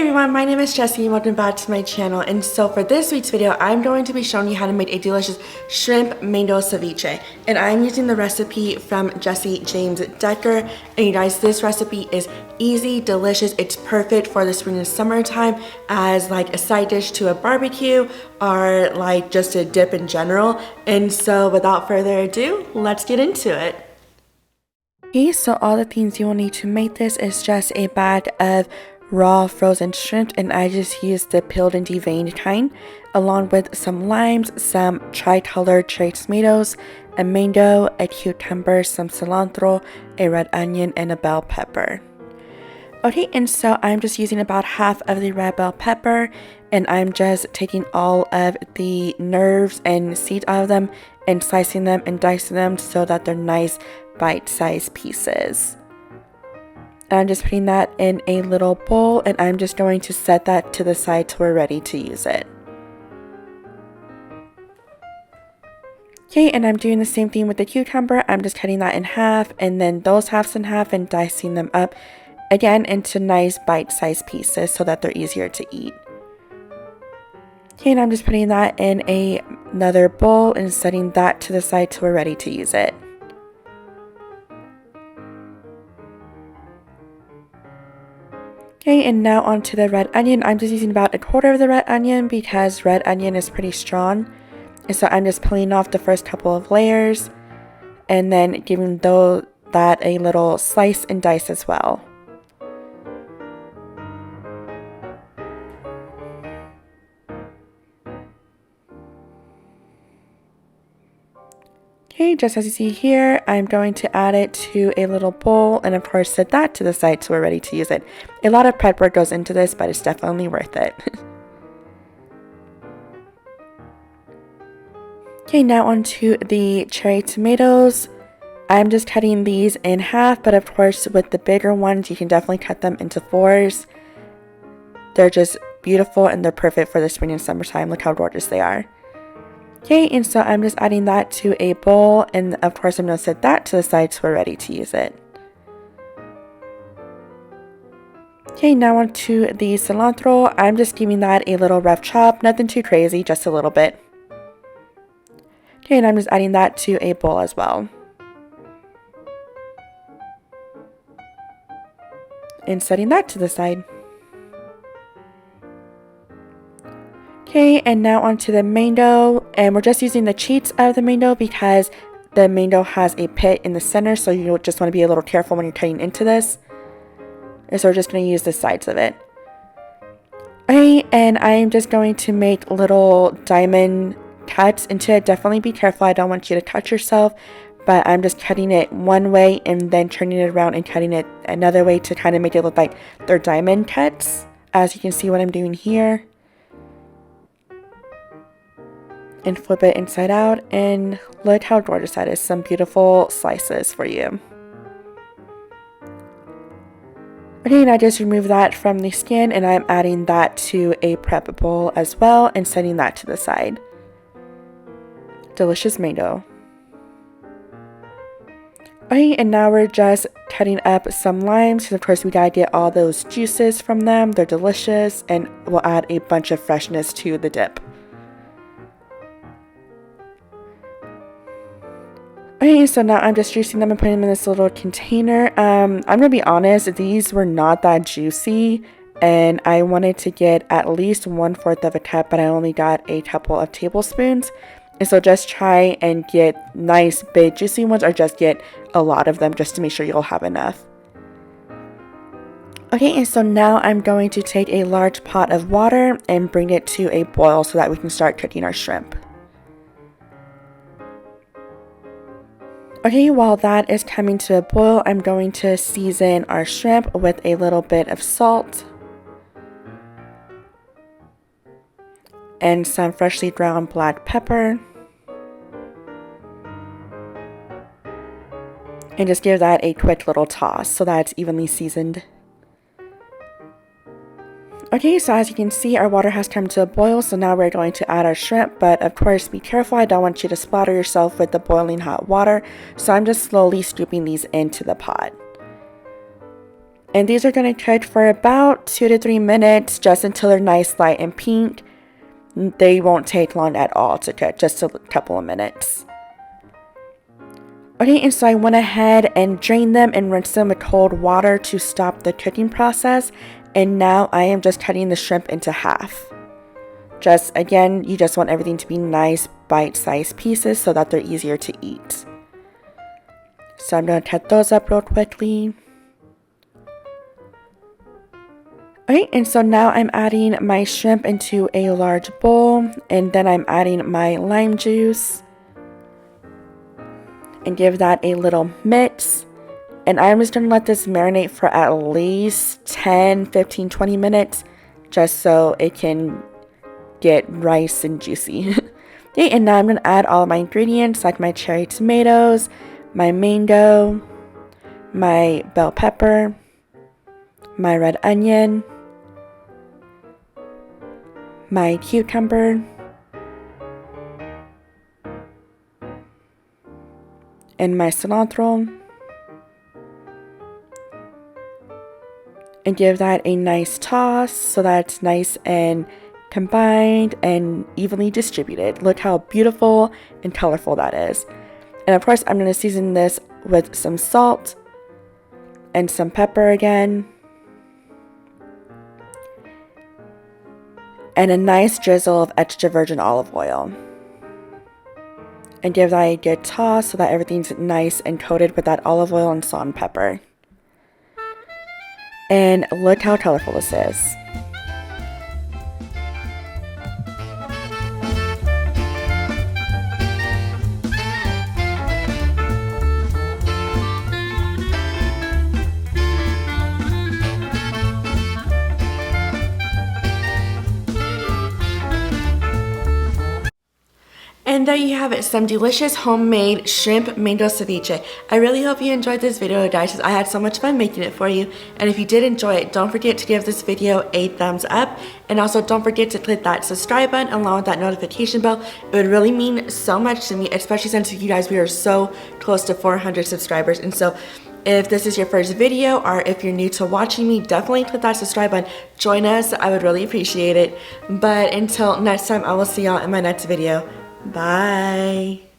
everyone, my name is Jessie and welcome back to my channel. And so for this week's video, I'm going to be showing you how to make a delicious shrimp mango ceviche. And I'm using the recipe from Jesse James Decker. And you guys, this recipe is easy, delicious. It's perfect for the spring and summertime as like a side dish to a barbecue or like just a dip in general. And so without further ado, let's get into it. Okay, so all the things you will need to make this is just a bag of raw frozen shrimp, and I just used the peeled and deveined kind, along with some limes, some tri-colored cherry tomatoes, a mango, a cucumber, some cilantro, a red onion, and a bell pepper. Okay, and so I'm just using about half of the red bell pepper, and I'm just taking all of the nerves and seeds out of them and slicing them and dicing them so that they're nice bite-sized pieces. I'm just putting that in a little bowl, and I'm just going to set that to the side till we're ready to use it. Okay, and I'm doing the same thing with the cucumber. I'm just cutting that in half, and then those halves in half, and dicing them up again into nice bite-sized pieces so that they're easier to eat. Okay, and I'm just putting that in another bowl and setting that to the side till we're ready to use it. Okay, and now onto the red onion. I'm just using about a quarter of the red onion because red onion is pretty strong. And so I'm just peeling off the first couple of layers and then giving that a little slice and dice as well. Okay, just as you see here, I'm going to add it to a little bowl and of course set that to the side so we're ready to use it. A lot of prep work goes into this, but it's definitely worth it. Okay, now onto the cherry tomatoes. I'm just cutting these in half, but of course with the bigger ones, you can definitely cut them into fours. They're just beautiful and they're perfect for the spring and summertime. Look how gorgeous they are. Okay, and so I'm just adding that to a bowl, and of course I'm going to set that to the side so we're ready to use it. Okay, now onto the cilantro. I'm just giving that a little rough chop, nothing too crazy, just a little bit. Okay, and I'm just adding that to a bowl as well. And setting that to the side. Okay, and now onto the mango, and we're just using the cheeks of the mango because the mango has a pit in the center, so you just want to be a little careful when you're cutting into this. And so we're just going to use the sides of it. Okay, and I'm just going to make little diamond cuts into it. Definitely be careful, I don't want you to cut yourself, but I'm just cutting it one way and then turning it around and cutting it another way to kind of make it look like they're diamond cuts, as you can see what I'm doing here. And flip it inside out, and look how gorgeous that is. Some beautiful slices for you. Okay, now just remove that from the skin, and I'm adding that to a prep bowl as well and setting that to the side. Delicious mango. Okay, and now we're just cutting up some limes because of course we gotta get all those juices from them. They're delicious, and we'll add a bunch of freshness to the dip. Okay, so now I'm just juicing them and putting them in this little container. I'm gonna be honest, these were not that juicy, and I wanted to get at least 1/4 of a cup, but I only got a couple of tablespoons. And so just try and get nice big juicy ones, or just get a lot of them just to make sure you'll have enough. Okay, and so now I'm going to take a large pot of water and bring it to a boil so that we can start cooking our shrimp. Okay, while that is coming to a boil, I'm going to season our shrimp with a little bit of salt and some freshly ground black pepper. And just give that a quick little toss so that it's evenly seasoned. Okay, so as you can see, our water has come to a boil, so now we're going to add our shrimp, but of course be careful, I don't want you to splatter yourself with the boiling hot water, so I'm just slowly scooping these into the pot. And these are going to cook for about 2 to 3 minutes, just until they're nice, light, and pink. They won't take long at all to cook, just a couple of minutes. Okay, and so I went ahead and drained them and rinsed them with cold water to stop the cooking process. And now I am just cutting the shrimp into half. Just, again, you just want everything to be nice bite-sized pieces so that they're easier to eat. So I'm going to cut those up real quickly. Okay, and so now I'm adding my shrimp into a large bowl, and then I'm adding my lime juice and give that a little mix. And I'm just going to let this marinate for at least 10, 15, 20 minutes just so it can get rice and juicy. Okay, and now I'm going to add all of my ingredients like my cherry tomatoes, my mango, my bell pepper, my red onion, my cucumber, and my cilantro, and give that a nice toss so that it's nice and combined and evenly distributed. Look how beautiful and colorful that is. And of course, I'm going to season this with some salt and some pepper again, and a nice drizzle of extra virgin olive oil. And give that a good toss so that everything's nice and coated with that olive oil and salt and pepper. And look how colorful this is. And there you have it, some delicious homemade shrimp mango ceviche. I really hope you enjoyed this video, guys, because I had so much fun making it for you. And if you did enjoy it, don't forget to give this video a thumbs up. And also don't forget to click that subscribe button along with that notification bell. It would really mean so much to me, especially since you guys, we are so close to 400 subscribers. And so if this is your first video or if you're new to watching me, definitely click that subscribe button. Join us. I would really appreciate it. But until next time, I will see y'all in my next video. Bye.